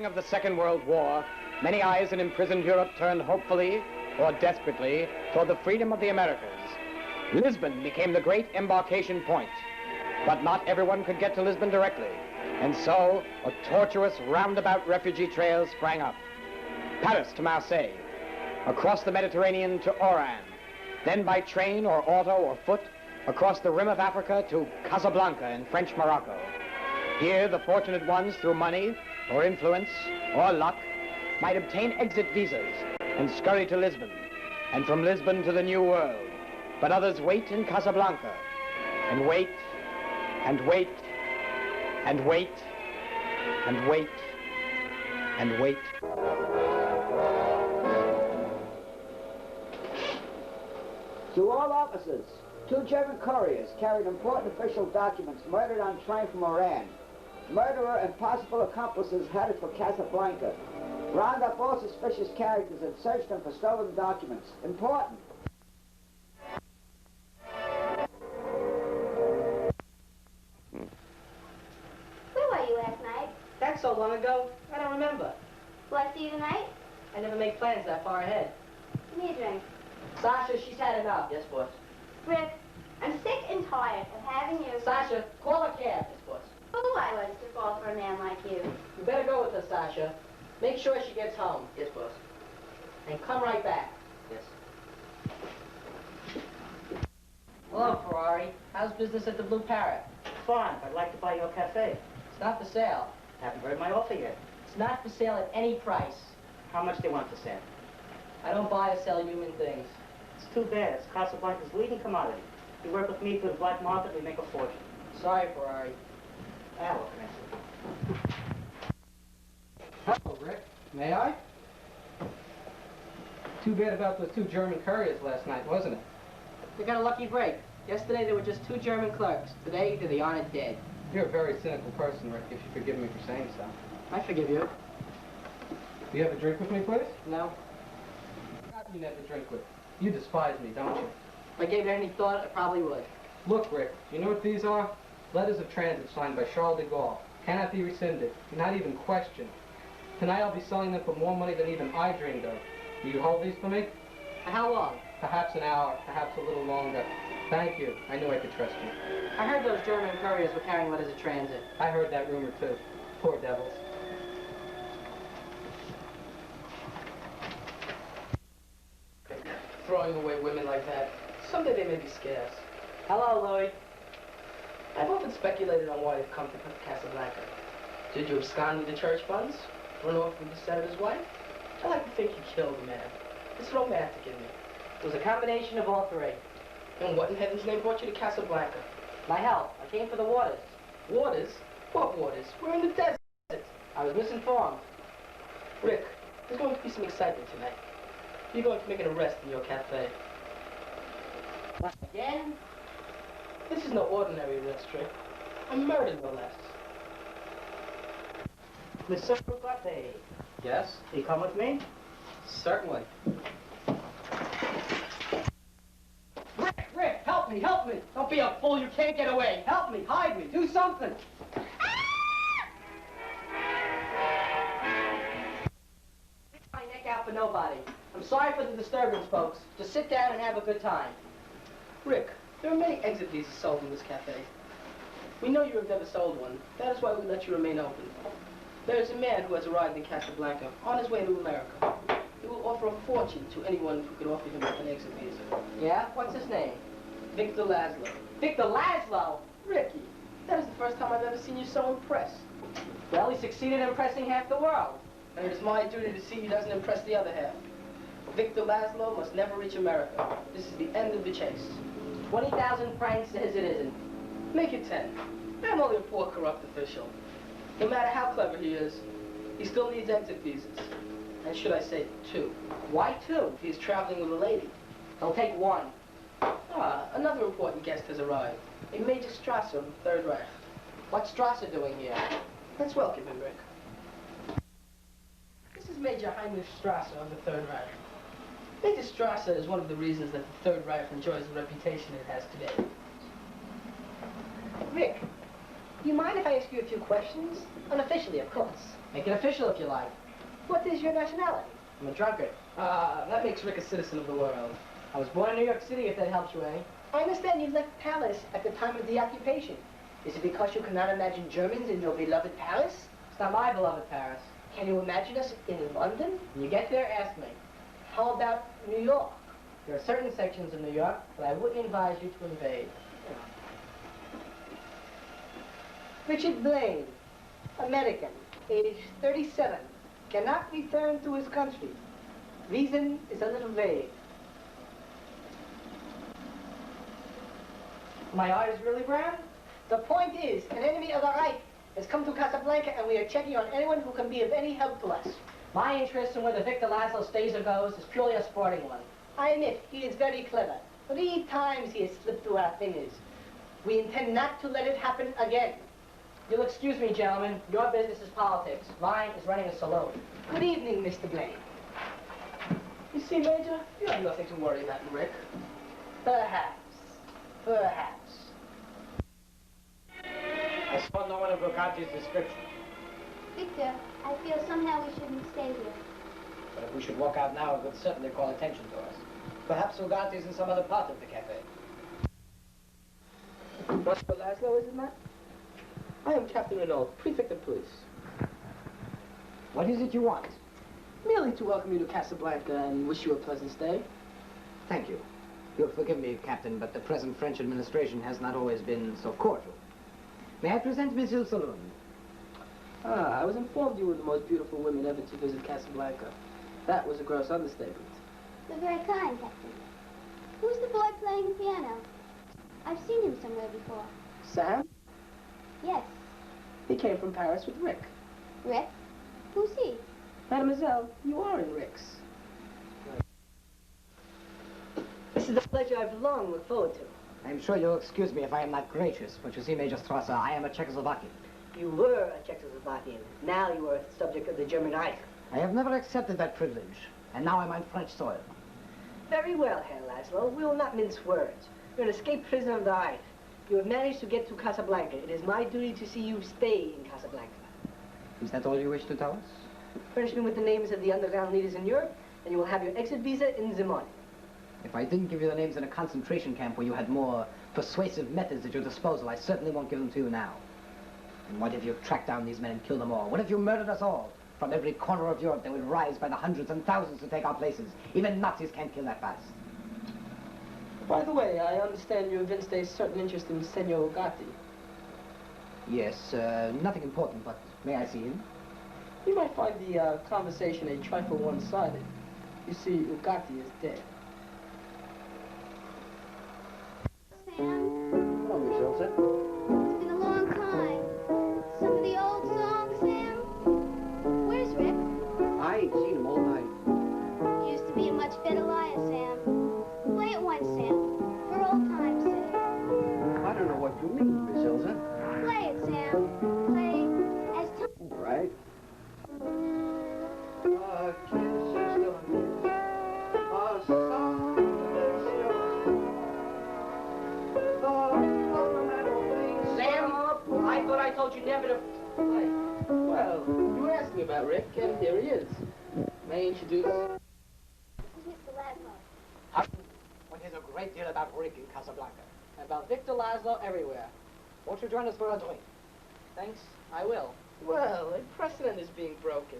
Of the Second World War, many eyes in imprisoned Europe turned hopefully or desperately toward the freedom of the Americas. Lisbon became the great embarkation point, but not everyone could get to Lisbon directly, and so a tortuous roundabout refugee trail sprang up. Paris to Marseille, across the Mediterranean to Oran, then by train or auto or foot across the rim of Africa to Casablanca in French Morocco. Here, the fortunate ones, through money or influence or luck, might obtain exit visas and scurry to Lisbon, and from Lisbon to the New World. But others wait in Casablanca, and wait, and wait, and wait, and wait, and wait. To all officers, 2 German couriers carried important official documents murdered on train from Oran. Murderer and possible accomplices headed for Casablanca. Round up all suspicious characters and search them for stolen documents. Important. Where were you last night? That's so long ago, I don't remember. Will I see you tonight? I never make plans that far ahead. Give me a drink. Sasha, she's had enough. Yes, boss. Rick, I'm sick and tired of having you... Sasha, call a cab. Yes, boss. Who I was to fall for a man like you. You better go with her, Sasha. Make sure she gets home. Yes, boss. And come right back. Yes. Hello, Ferrari. How's business at the Blue Parrot? Fine. I'd like to buy your cafe. It's not for sale. Haven't heard my offer yet. It's not for sale at any price. How much do you want for sale? I don't buy or sell human things. It's too bad. It's Casablanca's leading commodity. You work with me through the black market, we make a fortune. Sorry, Ferrari. Ah, what can I say? Hello, Rick. May I? Too bad about those 2 German couriers last night, wasn't it? They got a lucky break. Yesterday there were just 2 German clerks. Today they're the honored dead. You're a very cynical person, Rick, if you forgive me for saying so. I forgive you. Do you have a drink with me, please? No. You never drink with. You despise me, don't you? If I gave it any thought, I probably would. Look, Rick, you know what these are? Letters of transit signed by Charles de Gaulle. Cannot be rescinded, not even questioned. Tonight I'll be selling them for more money than even I dreamed of. Will you hold these for me? For how long? Perhaps an hour, perhaps a little longer. Thank you. I knew I could trust you. I heard those German couriers were carrying letters of transit. I heard that rumor, too. Poor devils. Throwing away women like that. Someday they may be scarce. Hello, Louis. I've often speculated on why they've come to Casablanca. Did you abscond with the church funds? Run off with the senator's wife? I like to think you killed the man. It's romantic in me. It was a combination of all 3. And what in heaven's name brought you to Casablanca? My health. I came for the waters. Waters? What waters? We're in the desert. I was misinformed. Rick, there's going to be some excitement tonight. You're going to make an arrest in your cafe. What, again? This is no ordinary arrest, Rick. A murder, no less. Monsieur Bugatti, Yes? will you come with me? Certainly. Rick, help me, help me! Don't be a fool, you can't get away. Help me, hide me, do something. My neck out for nobody. I'm sorry for the disturbance, folks. Just sit down and have a good time. Rick, there are many exit visas sold in this cafe. We know you have never sold one. That is why we let you remain open. There is a man who has arrived in Casablanca on his way to America. He will offer a fortune to anyone who can offer him an exit visa. Yeah? What's his name? Victor Laszlo. Victor Laszlo? Ricky, that is the first time I've ever seen you so impressed. Well, he succeeded in impressing half the world. And it is my duty to see he doesn't impress the other half. Victor Laszlo must never reach America. This is the end of the chase. 20,000 francs says it isn't. Make it 10. I'm only a poor corrupt official. No matter how clever he is, he still needs exit visas. And should I say 2? Why 2? If he's traveling with a lady. I'll take 1. Ah, another important guest has arrived. A Major Strasser of the 3rd Reich. What's Strasser doing here? Let's welcome him, Rick. This is Major Heinrich Strasser of the 3rd Reich. Major Strasser is one of the reasons that the 3rd Reich enjoys the reputation it has today. Rick, Do you mind if I ask you a few questions? Unofficially, of course. Make it official if you like. What is your nationality? I'm a drunkard. That makes Rick a citizen of the world. I was born in New York City, if that helps you any. I understand you left Paris at the time of the occupation. Is it because you cannot imagine Germans in your beloved Paris? It's not my beloved Paris. Can you imagine us in London? When you get there, ask me. How about New York? There are certain sections of New York that I wouldn't advise you to invade. Richard Blaine, American, age 37, cannot return to his country. Reason is a little vague. My eyes really brown? The point is, an enemy of the Reich has come to Casablanca and we are checking on anyone who can be of any help to us. My interest in whether Victor Laszlo stays or goes is purely a sporting one. I admit, he is very clever. 3 times he has slipped through our fingers. We intend not to let it happen again. You'll excuse me, gentlemen. Your business is politics. Mine is running a saloon. Good evening, Mr. Blaine. You see, Major, you have nothing to worry about, Rick. Perhaps. Perhaps. I saw no one of Bugati's description. Victor, I feel somehow we shouldn't stay here. But if we should walk out now, it would certainly call attention to us. Perhaps Bugati's in some other part of the cafe. Mr. Laszlo, is it not? I am Captain Renault, Prefect of Police. What is it you want? Merely to welcome you to Casablanca and wish you a pleasant stay. Thank you. You'll forgive me, Captain, but the present French administration has not always been so cordial. May I present Monsieur Saloon? Ah, I was informed you were the most beautiful women ever to visit Casablanca. That was a gross understatement. You're very kind, Captain. Who's the boy playing the piano? I've seen him somewhere before. Sam? Yes. He came from Paris with Rick. Rick? Who's he? Mademoiselle, you are in Rick's. This is a pleasure I've long looked forward to. I'm sure you'll excuse me if I am not gracious, but you see, Major Strasser, I am a Czechoslovakian. You were a Czechoslovakian. Now you are a subject of the German Reich. I have never accepted that privilege, and now I'm on French soil. Very well, Herr Laszlo. We will not mince words. You're an escaped prisoner of the Reich. You have managed to get to Casablanca. It is my duty to see you stay in Casablanca. Is that all you wish to tell us? Furnish me with the names of the underground leaders in Europe, and you will have your exit visa in the morning. If I didn't give you the names in a concentration camp where you had more persuasive methods at your disposal, I certainly won't give them to you now. And what if you tracked down these men and killed them all? What if you murdered us all? From every corner of Europe, they would rise by the hundreds and thousands to take our places. Even Nazis can't kill that fast. By the way, I understand you evinced a certain interest in Senor Ugarte. Yes, nothing important, but may I see him? You might find the conversation a trifle one-sided. You see, Ugarte is dead. Sam, Hello, Miss Ilse. it's been a long time. Some of the old songs, Sam? Where's Rick? I ain't seen him all night. You used to be a much better liar, Sam. Play it once, Sam. For old time's sake. I don't know what you mean, Miss Ilse. Play it, Sam. Play as time. All right. Sam, I thought I told you never to... Well, you were asking about Rick, and here he is. May I introduce... Who's Mr. Laszlo? One hears a great deal about Rick in Casablanca. About Victor Laszlo everywhere. Won't you join us for a drink? Thanks, I will. Well, a precedent is being broken.